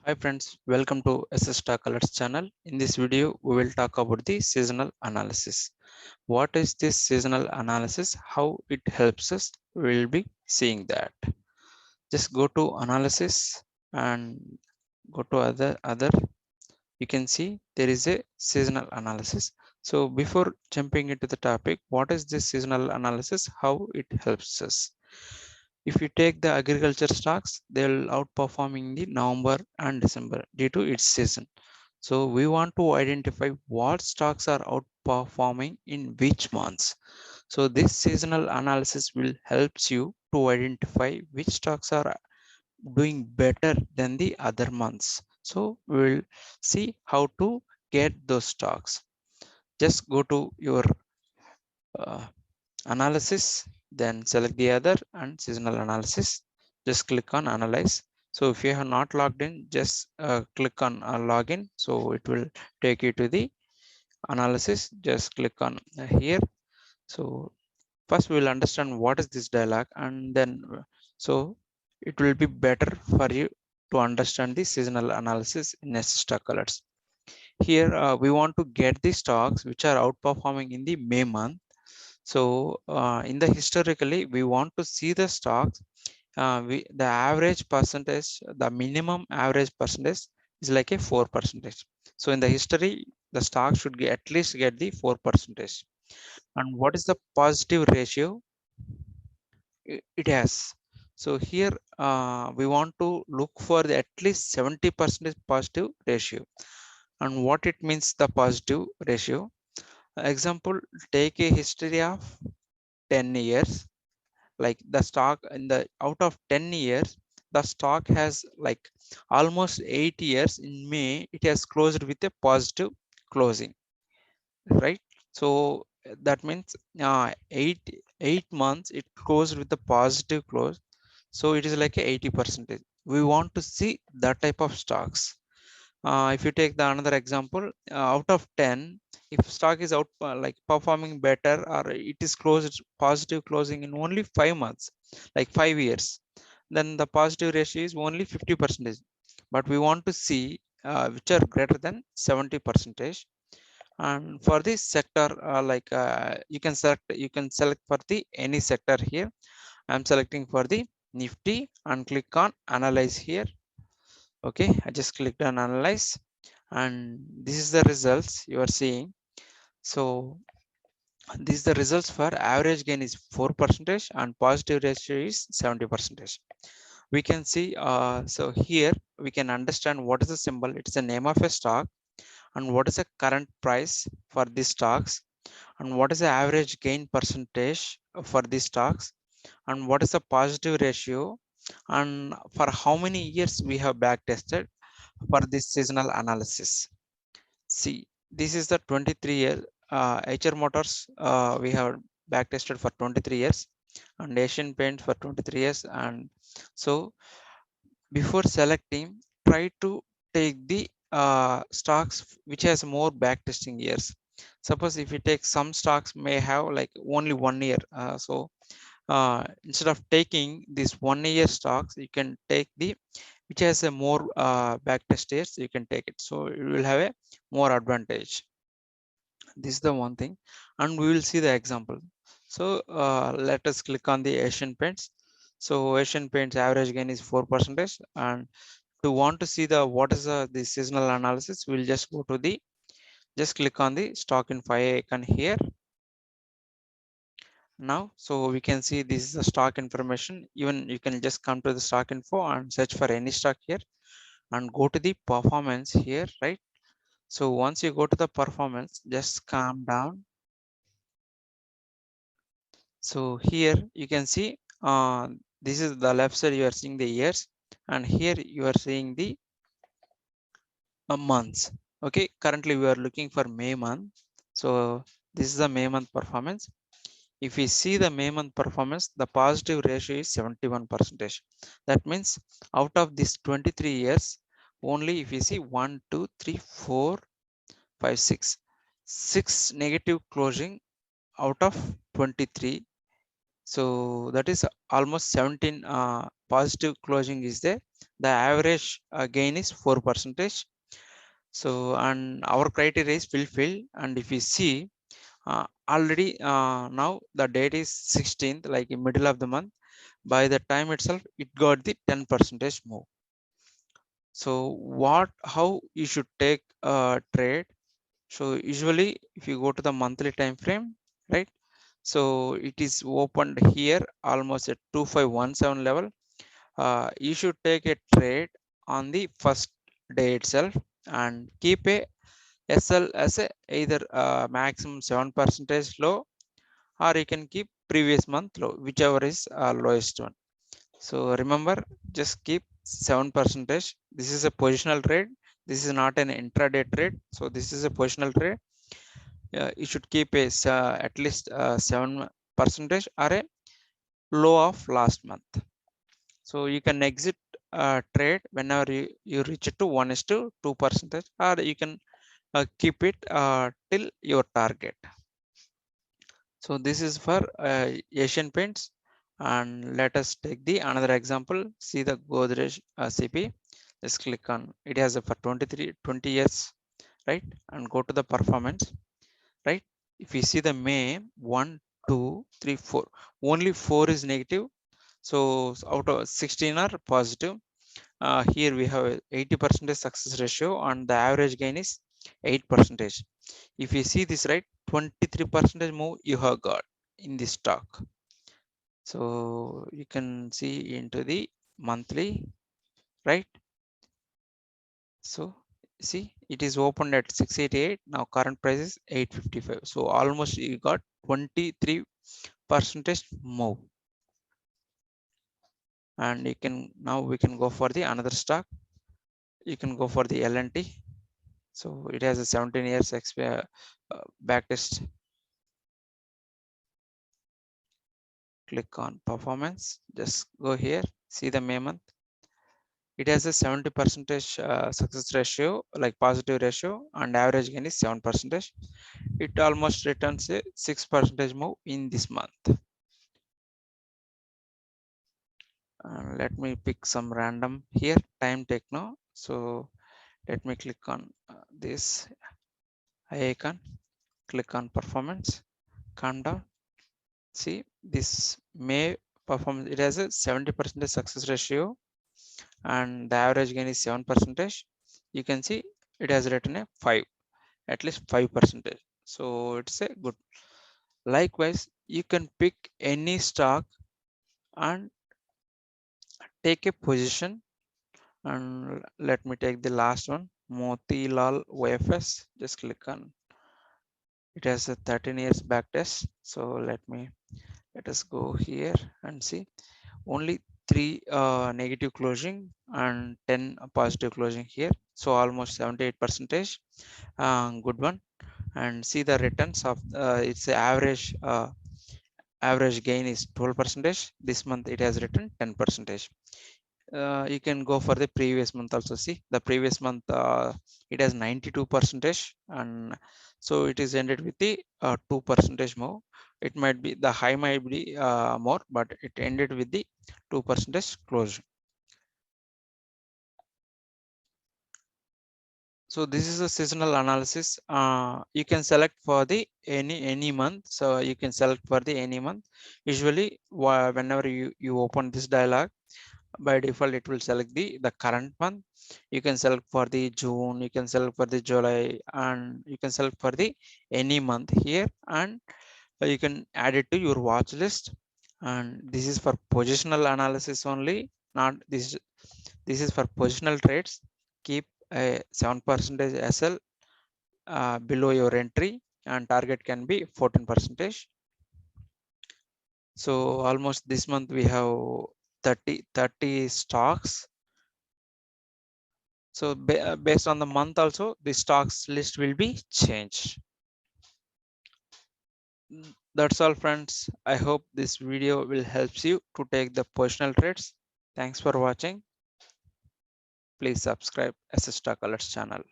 Hi friends, welcome to SS Stock Alerts channel. In this video, we will talk about the seasonal analysis. What is this seasonal analysis? How it helps us? We will be seeing that. Just go to analysis and go to other. You can see there is a seasonal analysis. So before jumping into the topic, what is this seasonal analysis? How it helps us? If you take the agriculture stocks, they'll outperform in the November and December due to its season. So we want to identify what stocks are outperforming in which months. So this seasonal analysis will helps you to identify which stocks are doing better than the other months. So we'll see how to get those stocks. Just go to your uh, analysis, then select the other and seasonal analysis. Just click on analyze. So if you have not logged in, just click on login. So it will take you to the analysis. Just click on here. So first we will understand what is this dialog, and then so it will be better for you to understand the seasonal analysis in stock alerts. Here we want to get the stocks which are outperforming in the May month. So in the historically, we want to see the stocks. The average percentage, the minimum average percentage is like a 4%. So in the history, the stock should get, at least get the 4%. And what is the positive ratio? It has. So here we want to look for the at least 70% positive ratio. And what it means the positive ratio? Example, take a history of 10 years. Like the stock in the out of 10 years, the stock has like almost 8 years. In May it has closed with a positive closing, right? So that means 8 months it closed with a positive close. So it is like a 80%. We want to see that type of stocks. If you take the another example, out of 10, if stock is out like performing better, or it is closed positive closing in only 5 months, like 5 years, then the positive ratio is only 50%. But we want to see which are greater than 70%. And for this sector, you can select for the any sector here. I'm selecting for the Nifty and click on analyze here. Okay, I just clicked on analyze, and this is the results you are seeing. So this is the results for average gain is 4% and positive ratio is 70%. We can see so here we can understand what is the symbol. It's the name of a stock, and what is the current price for these stocks, and what is the average gain percentage for these stocks, and what is the positive ratio, and for how many years we have back tested for this seasonal analysis. See, this is the 23-year HR Motors. We have back tested for 23 years, and Asian Paint for 23 years. And so before selecting, try to take the stocks which has more back testing years. Suppose if you take some stocks may have like only 1 year. Instead of taking this 1 year stocks, you can take the which has a more back test years. You can take it, so you will have a more advantage. This is the one thing, and we will see the example. So let us click on the Asian Paints. So Asian Paints average gain is 4%. And to want to see the what is the seasonal analysis, we'll just go to the just click on the stock info icon here. Now so we can see this is the stock information. Even you can just come to the stock info and search for any stock here and go to the performance here, right? So once you go to the performance, just calm down. So here you can see this is the left side, you are seeing the years, and here you are seeing the months. Okay, currently we are looking for May month. So this is the May month performance. If we see the May month performance, the positive ratio is 71%. That means out of this 23 years, only if you see 1, 2, 3, 4, 5, 6, 6 negative closing out of 23. So that is almost 17 positive closing is there, the average gain is 4%. So, and our criteria is fulfilled. And if you see, already now the date is 16th, like in middle of the month. By the time itself, it got the 10% move. So how you should take a trade? So usually if you go to the monthly time frame, right? So it is opened here almost at 2517 level. You should take a trade on the first day itself and keep a SL as a either maximum 7% low, or you can keep previous month low, whichever is lowest one. So remember, just keep 7%. This is a positional trade. This is not an intraday trade. So this is a positional trade. You should keep a at least 7% or a low of last month. So you can exit trade whenever you reach it to 1:2%, or you can keep it till your target. So this is for Asian Paints. And let us take the another example. See the Godrej CP. Just click on it. Has a for 20 years, right? And go to the performance, right? If you see the May 1, 2, 3, 4, only 4 is negative. So out of 16 are positive. Here we have 80% success ratio, and the average gain is 8%. If you see this, right, 23% move you have got in this stock. So you can see into the monthly, right? So see, it is opened at 688. Now current price is 855. So almost you got 23% move. And you can now we can go for the another stock. You can go for the L&T. So it has a 17 years back test. Click on performance. Just go here. See the May month. It has a 70% success ratio, like positive ratio, and average gain is 7%. It almost returns a 6% move in this month. Let me pick some random here, time techno. So let me click on this icon, click on performance, calm down. See this May performance, it has a 70% success ratio, and the average gain is 7%. You can see it has written a 5, at least 5%. So it's a good. Likewise, you can pick any stock and take a position. And let me take the last one, Motilal OFS. Just click on. It has a 13 years back test. So let us go here and see. Only 3 negative closing and 10 positive closing here. So almost 78%. Good one. And see the returns of its average gain is 12%. This month it has written 10%. You can go for the previous month also. See the previous month it has 92%, and so it is ended with the 2% more. It might be the high might be more, but it ended with the 2% closure. So this is a seasonal analysis. You can select for the any month. So you can select for the any month. Usually whenever you open this dialog, by default it will select the current month. You can select for the June, you can select for the July, and you can select for the any month here, and you can add it to your watch list. And this is for positional analysis only, not this is for positional trades. Keep a 7% SL below your entry, and target can be 14%. So almost this month we have 30 stocks. So based on the month also, the stocks list will be changed. That's all, friends. I hope this video will help you to take the positional trades. Thanks for watching. Please subscribe SS Stock Alerts channel.